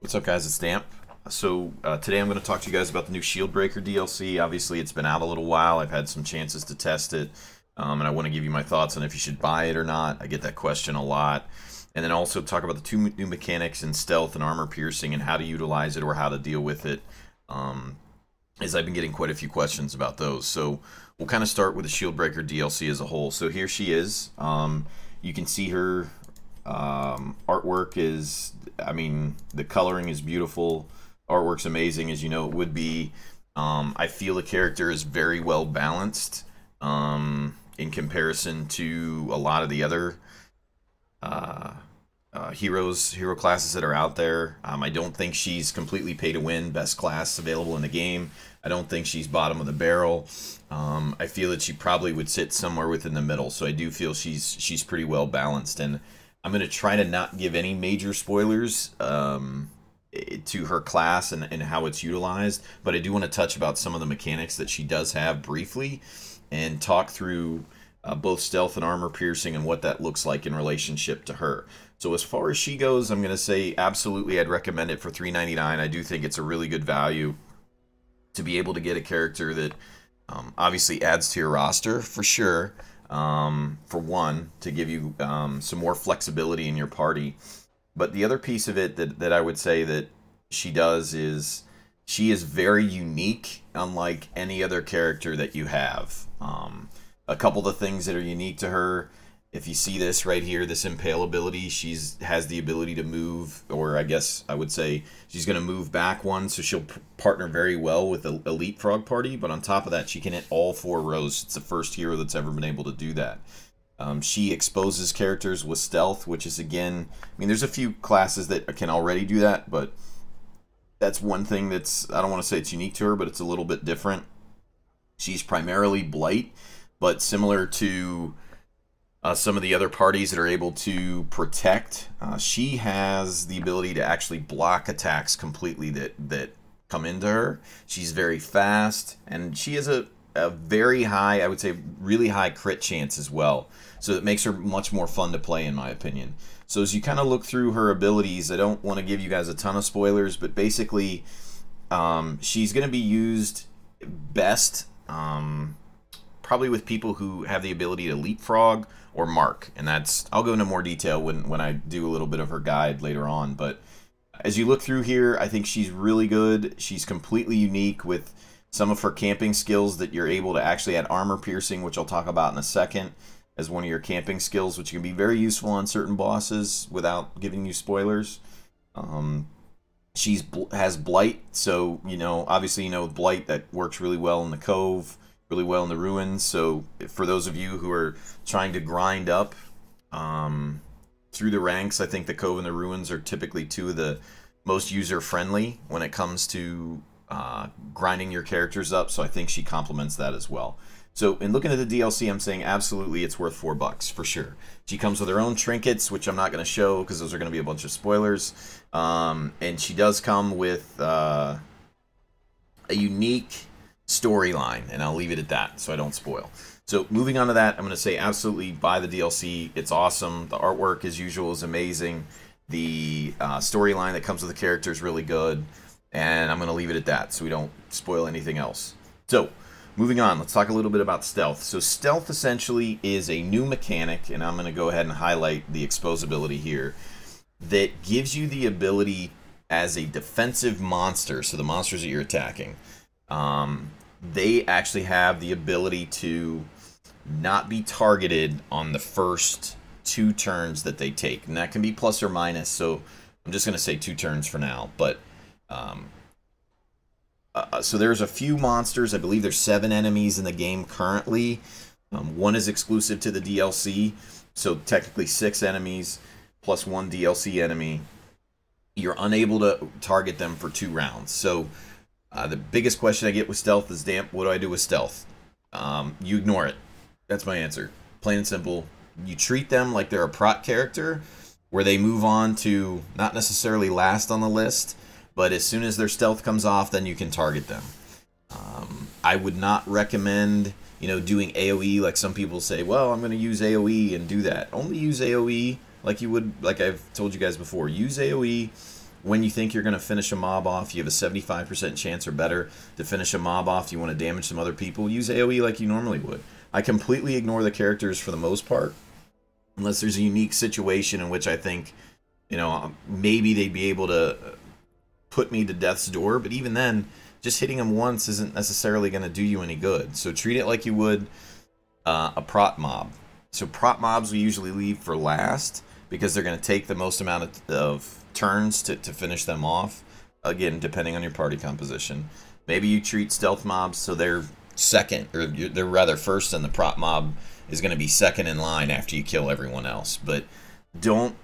What's up, guys? It's Stamp. Today I'm going to talk to you guys about the new Shieldbreaker DLC. Obviously, it's been out a little while. I've had some chances to test it, and I want to give you my thoughts on if you should buy it or not. I get that question a lot. And then also talk about the two new mechanics in stealth and armor piercing and how to utilize it or how to deal with it, as I've been getting quite a few questions about those. So we'll kind of start with the Shieldbreaker DLC as a whole. So here she is. You can see her artwork is, I mean, the coloring is beautiful. Artwork's amazing, as you know it would be. I feel the character is very well balanced in comparison to a lot of the other hero classes that are out there. I don't think she's completely pay to win, best class available in the game. I don't think she's bottom of the barrel. I feel that she probably would sit somewhere within the middle. So I do feel she's pretty well balanced, and I'm going to try to not give any major spoilers to her class and how it's utilized, but I do want to touch about some of the mechanics that she does have briefly and talk through both stealth and armor piercing and what that looks like in relationship to her. So as far as she goes, I'm going to say absolutely I'd recommend it for $3.99. I do think it's a really good value to be able to get a character that obviously adds to your roster for sure. For one, to give you some more flexibility in your party. But the other piece of it that I would say that she does is she is very unique, unlike any other character that you have. A couple of the things that are unique to her, if you see this right here, this impale ability, has the ability to move, or I guess I would say she's going to move back one, so she'll partner very well with the Elite Frog Party, but on top of that, she can hit all 4 rows. It's the first hero that's ever been able to do that. She exposes characters with stealth, which is, again, I mean, there's a few classes that can already do that, but that's one thing that's, I don't want to say it's unique to her, but it's a little bit different. She's primarily Blight, but similar to some of the other parties that are able to protect, she has the ability to actually block attacks completely that come into her. She's very fast, and she has a very high, I would say really high crit chance as well. So it makes her much more fun to play, in my opinion. So as you kind of look through her abilities, I don't want to give you guys a ton of spoilers, but basically she's going to be used best probably with people who have the ability to leapfrog or mark, and that's, I'll go into more detail when I do a little bit of her guide later on. But as you look through here, I think she's really good. She's completely unique with some of her camping skills that you're able to actually add armor piercing, which I'll talk about in a second, as one of your camping skills, which can be very useful on certain bosses without giving you spoilers. She has Blight, so, you know, obviously, you know, with Blight, that works really well in the Cove, really well in the Ruins. So for those of you who are trying to grind up through the ranks, I think the Cove and the Ruins are typically two of the most user-friendly when it comes to grinding your characters up, so I think she complements that as well. So in looking at the DLC, I'm saying absolutely it's worth $4 for sure. She comes with her own trinkets, which I'm not going to show because those are going to be a bunch of spoilers. And she does come with a unique storyline, and I'll leave it at that so I don't spoil. So moving on to that, I'm going to say absolutely buy the DLC. It's awesome. The artwork, as usual, is amazing. The storyline that comes with the character is really good. And I'm going to leave it at that so we don't spoil anything else. So, moving on, let's talk a little bit about stealth. So stealth essentially is a new mechanic, and I'm going to go ahead and highlight the exposability here, that gives you the ability as a defensive monster, so the monsters that you're attacking, they actually have the ability to not be targeted on the first 2 turns that they take. And that can be plus or minus, so I'm just going to say 2 turns for now, but so there's a few monsters. I believe there's 7 enemies in the game currently. 1 is exclusive to the DLC, so technically 6 enemies plus 1 DLC enemy. You're unable to target them for 2 rounds. So the biggest question I get with stealth is, damn, what do I do with stealth? You ignore it. That's my answer. Plain and simple. You treat them like they're a prot character, where they move on to not necessarily last on the list, but as soon as their stealth comes off, then you can target them. I would not recommend, you know, doing AoE like some people say, well, I'm going to use AoE and do that. Only use AoE like you would, like I've told you guys before. Use AoE when you think you're going to finish a mob off, you have a 75% chance or better to finish a mob off, you want to damage some other people, use AoE like you normally would. I completely ignore the characters for the most part, unless there's a unique situation in which I think, you know, maybe they'd be able to put me to death's door, but even then, just hitting them once isn't necessarily going to do you any good. So treat it like you would a prot mob. So prot mobs we usually leave for last because they're going to take the most amount of turns to finish them off. Again, depending on your party composition. Maybe you treat stealth mobs so they're second, or they're rather first, and the prot mob is going to be second in line after you kill everyone else. But don't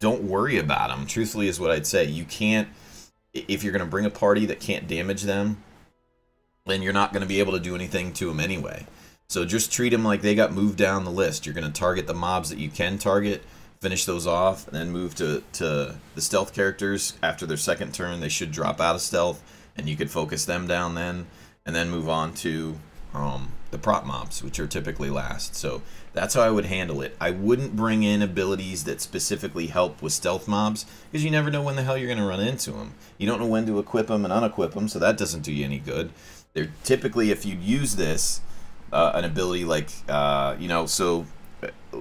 worry about them, truthfully, is what I'd say. You can't, if you're going to bring a party that can't damage them, then you're not going to be able to do anything to them anyway. So just treat them like they got moved down the list. You're going to target the mobs that you can target, finish those off, and then move to the stealth characters. After their second turn, they should drop out of stealth, and you could focus them down then, and then move on to the prot mobs, which are typically last. So that's how I would handle it. I wouldn't bring in abilities that specifically help with stealth mobs, because you never know when the hell you're going to run into them. You don't know when to equip them and unequip them, so that doesn't do you any good. They're typically, if you use this, an ability like, you know, so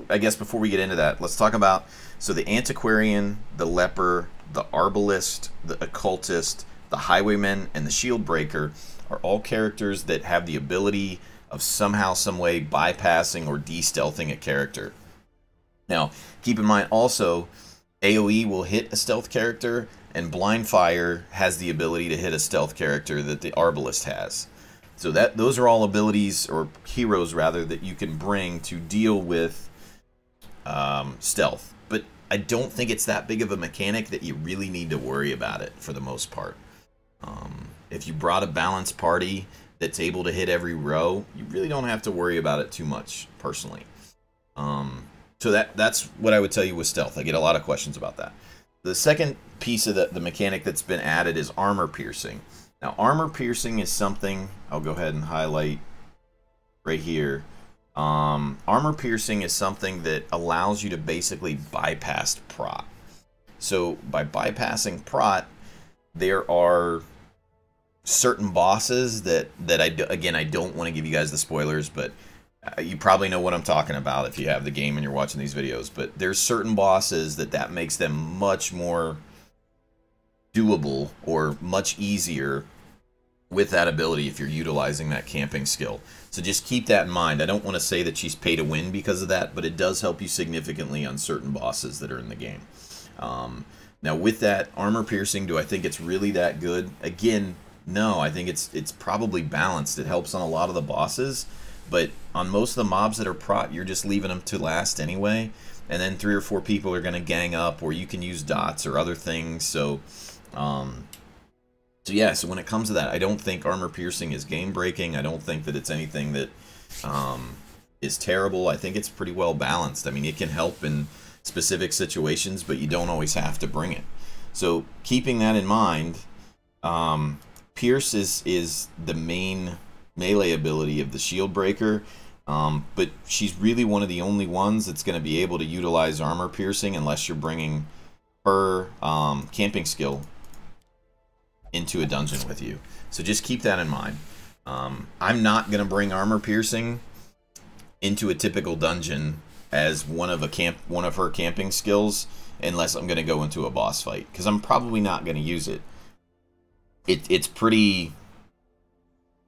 I guess before we get into that, let's talk about, so the Antiquarian, the Leper, the Arbalist, the Occultist, the Highwayman, and the Shieldbreaker are all characters that have the ability of somehow, some way bypassing or de-stealthing a character. Now, keep in mind also, AoE will hit a stealth character, and Blind Fire has the ability to hit a stealth character that the Arbalist has. So those are all abilities, or heroes rather, that you can bring to deal with stealth. But I don't think it's that big of a mechanic that you really need to worry about it for the most part. If you brought a balanced party that's able to hit every row, you really don't have to worry about it too much, personally. So that's what I would tell you with stealth. I get a lot of questions about that. The second piece of the mechanic that's been added is armor piercing. Now, armor piercing is something, I'll go ahead and highlight right here. Armor piercing is something that allows you to basically bypass prot. So by bypassing prot, there are certain bosses that again, I don't want to give you guys the spoilers, but you probably know what I'm talking about if you have the game and you're watching these videos. But there's certain bosses that makes them much more doable or much easier with that ability if you're utilizing that camping skill. So just keep that in mind. I don't want to say that she's pay to win because of that, but it does help you significantly on certain bosses that are in the game. Now with that armor piercing, do I think it's really that good? Again, no, I think it's probably balanced. It helps on a lot of the bosses, but on most of the mobs that are prot, you're just leaving them to last anyway, and then 3 or 4 people are going to gang up, or you can use dots or other things. So yeah, so when it comes to that, I don't think armor piercing is game breaking. I don't think that it's anything that is terrible. I think it's pretty well balanced. I mean, it can help in specific situations, but you don't always have to bring it. So keeping that in mind, Pierce is the main melee ability of the Shieldbreaker, but she's really one of the only ones that's going to be able to utilize armor piercing unless you're bringing her camping skill into a dungeon with you. So just keep that in mind. I'm not going to bring armor piercing into a typical dungeon as one of her camping skills unless I'm going to go into a boss fight, because I'm probably not going to use it. It's pretty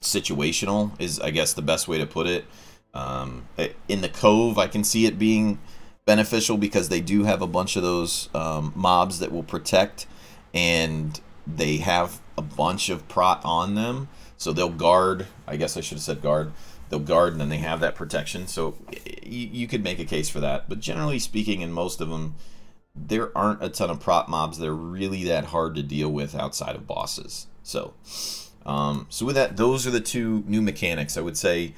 situational, is I guess the best way to put it. In the Cove, I can see it being beneficial because they do have a bunch of those mobs that will protect, and they have a bunch of prot on them, so they'll guard. I guess I should have said guard. They'll guard, and then they have that protection, so you could make a case for that. But generally speaking, in most of them, there aren't a ton of prot mobs that are really that hard to deal with outside of bosses. So with that, those are the two new mechanics. I would say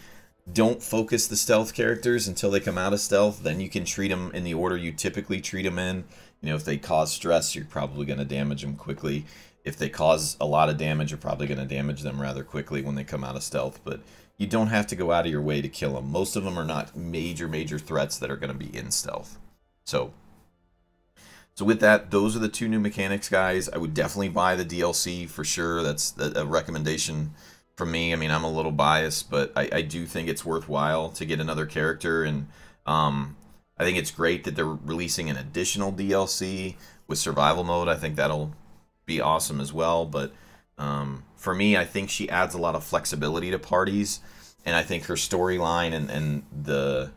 don't focus the stealth characters until they come out of stealth. Then you can treat them in the order you typically treat them in. You know, if they cause stress, you're probably going to damage them quickly. If they cause a lot of damage, you're probably going to damage them rather quickly when they come out of stealth. But you don't have to go out of your way to kill them. Most of them are not major threats that are going to be in stealth. So So with that, those are the 2 new mechanics, guys. I would definitely buy the DLC for sure. That's a recommendation from me. I mean, I'm a little biased, but I do think it's worthwhile to get another character, and I think it's great that they're releasing an additional DLC with survival mode. I think that'll be awesome as well. But for me, I think she adds a lot of flexibility to parties, and I think her storyline and the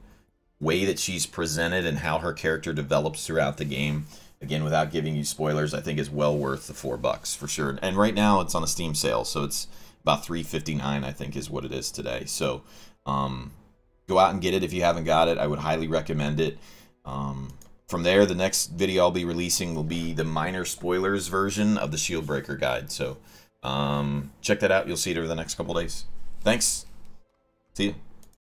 way that she's presented and how her character develops throughout the game, again, without giving you spoilers, I think is well worth the $4 for sure. And right now it's on a Steam sale, so it's about $3.59, I think, is what it is today. So go out and get it if you haven't got it. I would highly recommend it. From there, the next video I'll be releasing will be the minor spoilers version of the Shieldbreaker guide. So check that out. You'll see it over the next couple days. Thanks. See you.